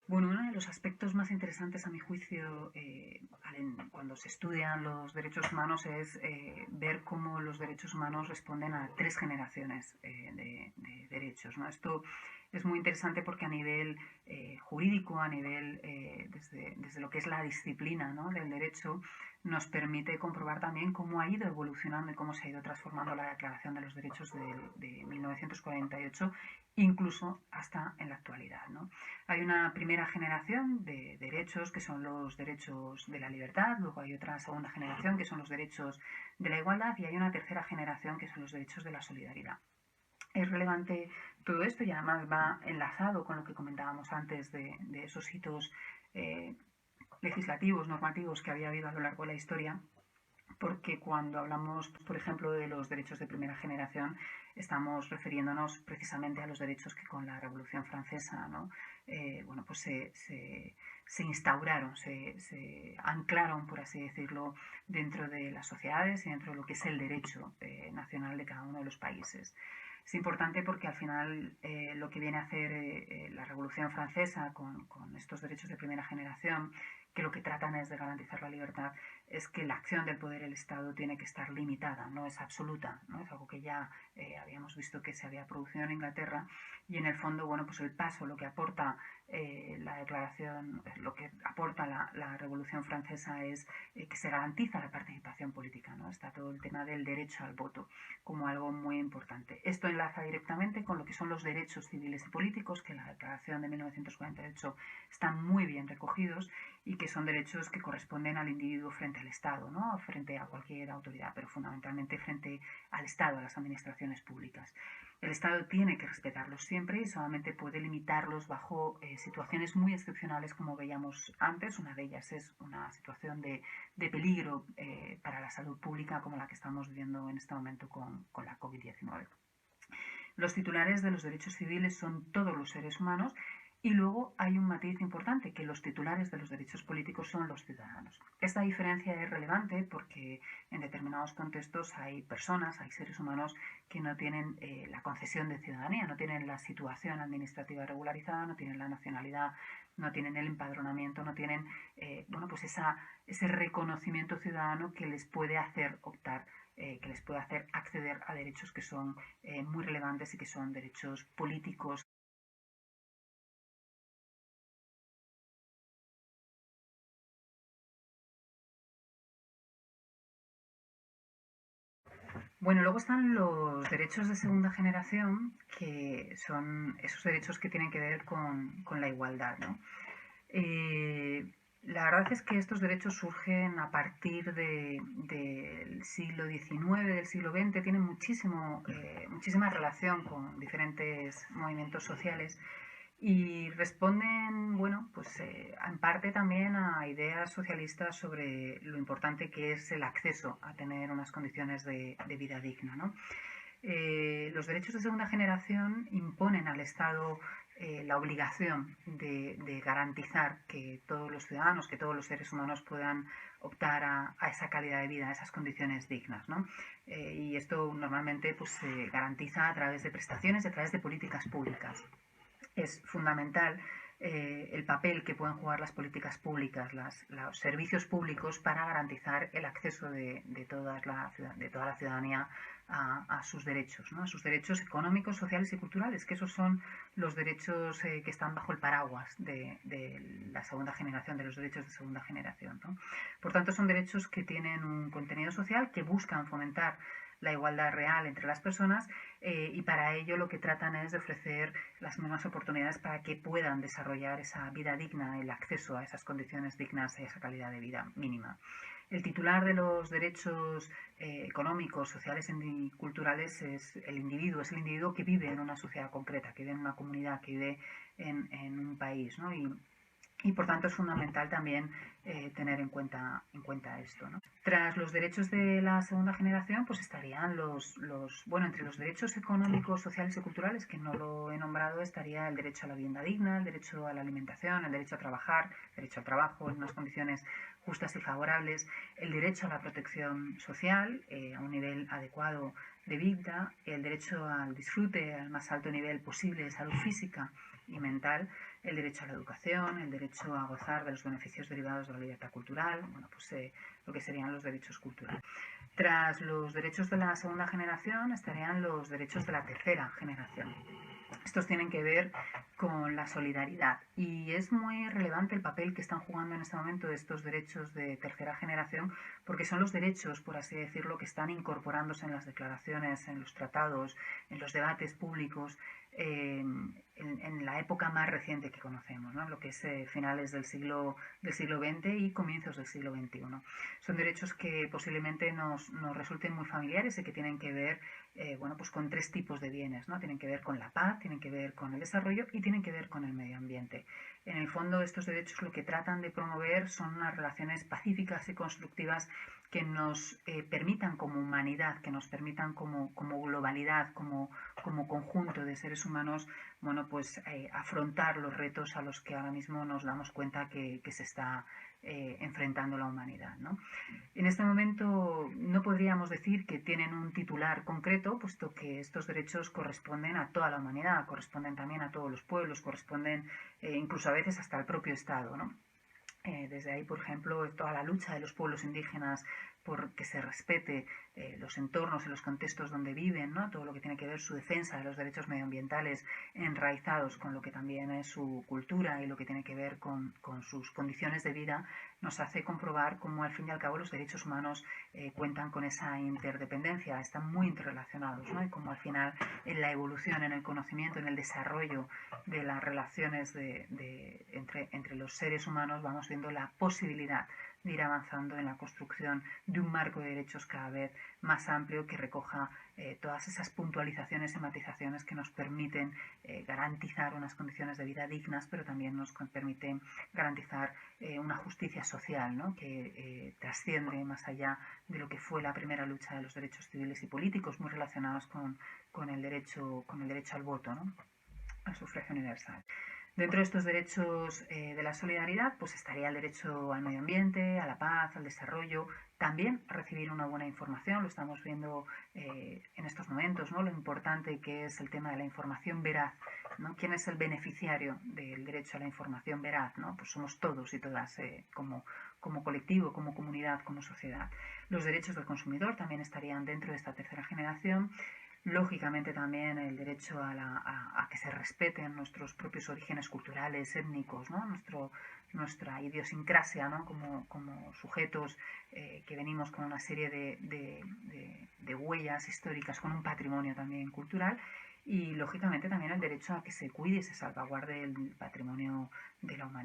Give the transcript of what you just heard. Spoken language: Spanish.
Bueno, uno de los aspectos más interesantes a mi juicio cuando se estudian los derechos humanos es ver cómo los derechos humanos responden a tres generaciones de derechos, ¿no? Esto es muy interesante porque a nivel jurídico, a nivel desde lo que es la disciplina, ¿no?, del derecho, nos permite comprobar también cómo ha ido evolucionando y cómo se ha ido transformando la Declaración de los Derechos de 1948, incluso hasta en la actualidad, ¿no? Hay una primera generación de derechos que son los derechos de la libertad, luego hay otra segunda generación que son los derechos de la igualdad y hay una tercera generación que son los derechos de la solidaridad. Es relevante todo esto y además va enlazado con lo que comentábamos antes de esos hitos eh, legislativos, normativos que había habido a lo largo de la historia, porque cuando hablamos, por ejemplo, de los derechos de primera generación, estamos refiriéndonos precisamente a los derechos que con la Revolución Francesa, ¿no?, bueno, pues se instauraron, se anclaron, por así decirlo, dentro de las sociedades y dentro de lo que es el derecho nacional de cada uno de los países. Es importante porque al final lo que viene a hacer la Revolución Francesa con estos derechos de primera generación, que lo que tratan es de garantizar la libertad, es que la acción del poder del Estado tiene que estar limitada, no es absoluta, ¿no? Es algo que ya habíamos visto que se había producido en Inglaterra y en el fondo, bueno, pues el paso, lo que aporta la declaración, lo que aporta la Revolución Francesa es que se garantiza la participación política, ¿no? Está todo el tema del derecho al voto como algo muy importante. Esto enlaza directamente con lo que son los derechos civiles y políticos, que en la Declaración de 1948 están muy bien recogidos y que son derechos que corresponden al individuo frente al Estado, ¿no?, frente a cualquier autoridad, pero fundamentalmente frente al Estado, a las administraciones públicas. El Estado tiene que respetarlos siempre y solamente puede limitarlos bajo situaciones muy excepcionales, como veíamos antes. Una de ellas es una situación de peligro para la salud pública, como la que estamos viviendo en este momento con la COVID-19. Los titulares de los derechos civiles son todos los seres humanos y luego hay un matiz importante, que los titulares de los derechos políticos son los ciudadanos. Esta diferencia es relevante porque en determinados contextos hay personas, hay seres humanos que no tienen la concesión de ciudadanía, no tienen la situación administrativa regularizada, no tienen la nacionalidad, no tienen el empadronamiento, no tienen bueno, pues ese reconocimiento ciudadano que les puede hacer optar, que les puede hacer acceder a derechos que son muy relevantes y que son derechos políticos. Bueno, luego están los derechos de segunda generación, que son esos derechos que tienen que ver con la igualdad, ¿no? La verdad es que estos derechos surgen a partir del siglo XIX, del siglo XX, tienen muchísima relación con diferentes movimientos sociales y responden, bueno, pues en parte también a ideas socialistas sobre lo importante que es el acceso a tener unas condiciones de vida digna, ¿no? Los derechos de segunda generación imponen al Estado la obligación de garantizar que todos los ciudadanos, que todos los seres humanos puedan optar a esa calidad de vida, a esas condiciones dignas, ¿no? Y esto normalmente pues, se garantiza a través de prestaciones, a través de políticas públicas. Es fundamental el papel que pueden jugar las políticas públicas, los servicios públicos para garantizar el acceso de toda la ciudadanía a sus derechos, ¿no?, a sus derechos económicos, sociales y culturales, que esos son los derechos que están bajo el paraguas de la segunda generación, de los derechos de segunda generación, ¿no? Por tanto, son derechos que tienen un contenido social, que buscan fomentar la igualdad real entre las personas y para ello lo que tratan es de ofrecer las mismas oportunidades para que puedan desarrollar esa vida digna, el acceso a esas condiciones dignas, a esa calidad de vida mínima. El titular de los derechos económicos, sociales y culturales es el individuo que vive en una sociedad concreta, que vive en una comunidad, que vive en un país, ¿no? Y por tanto es fundamental también tener en cuenta esto, ¿no? Tras los derechos de la segunda generación, pues estarían bueno, entre los derechos económicos, sociales y culturales, que no lo he nombrado, estaría el derecho a la vivienda digna, el derecho a la alimentación, el derecho a trabajar, el derecho al trabajo en unas condiciones justas y favorables, el derecho a la protección social a un nivel adecuado de vida, el derecho al disfrute al más alto nivel posible de salud física y mental, el derecho a la educación, el derecho a gozar de los beneficios derivados de la libertad cultural, bueno, pues lo que serían los derechos culturales. Tras los derechos de la segunda generación estarían los derechos de la tercera generación. Estos tienen que ver con la solidaridad y es muy relevante el papel que están jugando en este momento estos derechos de tercera generación porque son los derechos, por así decirlo, que están incorporándose en las declaraciones, en los tratados, en los debates públicos en la época más reciente que conocemos, ¿no? Lo que es finales del siglo XX y comienzos del siglo XXI. Son derechos que posiblemente nos resulten muy familiares y que tienen que ver bueno, pues con tres tipos de bienes, ¿no? Tienen que ver con la paz, tienen que ver con el desarrollo y tienen que ver con el medio ambiente. En el fondo, estos derechos lo que tratan de promover son unas relaciones pacíficas y constructivas que nos permitan como humanidad, que nos permitan como globalidad, como conjunto de seres humanos, bueno, pues afrontar los retos a los que ahora mismo nos damos cuenta que se está enfrentando la humanidad, ¿no? En este momento no podríamos decir que tienen un titular concreto, puesto que estos derechos corresponden a toda la humanidad, corresponden también a todos los pueblos, corresponden incluso a veces hasta al propio Estado, ¿no? Desde ahí, por ejemplo, toda la lucha de los pueblos indígenas por que se respete los entornos y los contextos donde viven, ¿no? Todo lo que tiene que ver su defensa de los derechos medioambientales enraizados con lo que también es su cultura y lo que tiene que ver con sus condiciones de vida, nos hace comprobar cómo al fin y al cabo los derechos humanos cuentan con esa interdependencia, están muy interrelacionados, ¿no? Y cómo al final en la evolución, en el conocimiento, en el desarrollo de las relaciones entre los seres humanos vamos viendo la posibilidad de ir avanzando en la construcción de un marco de derechos cada vez más amplio que recoja todas esas puntualizaciones y matizaciones que nos permiten garantizar unas condiciones de vida dignas, pero también nos permiten garantizar una justicia social, ¿no? Que trasciende más allá de lo que fue la primera lucha de los derechos civiles y políticos, muy relacionados con el derecho al voto, ¿no? Al sufragio universal. Dentro de estos derechos de la solidaridad, pues estaría el derecho al medio ambiente, a la paz, al desarrollo, también a recibir una buena información, lo estamos viendo en estos momentos, ¿no? Lo importante que es el tema de la información veraz, ¿no? ¿Quién es el beneficiario del derecho a la información veraz, ¿no? Pues somos todos y todas como colectivo, como comunidad, como sociedad. Los derechos del consumidor también estarían dentro de esta tercera generación. Lógicamente también el derecho a que se respeten nuestros propios orígenes culturales, étnicos, ¿no? Nuestra idiosincrasia, ¿no? Como sujetos que venimos con una serie de huellas históricas, con un patrimonio también cultural. Y lógicamente también el derecho a que se cuide y se salvaguarde el patrimonio de la humanidad.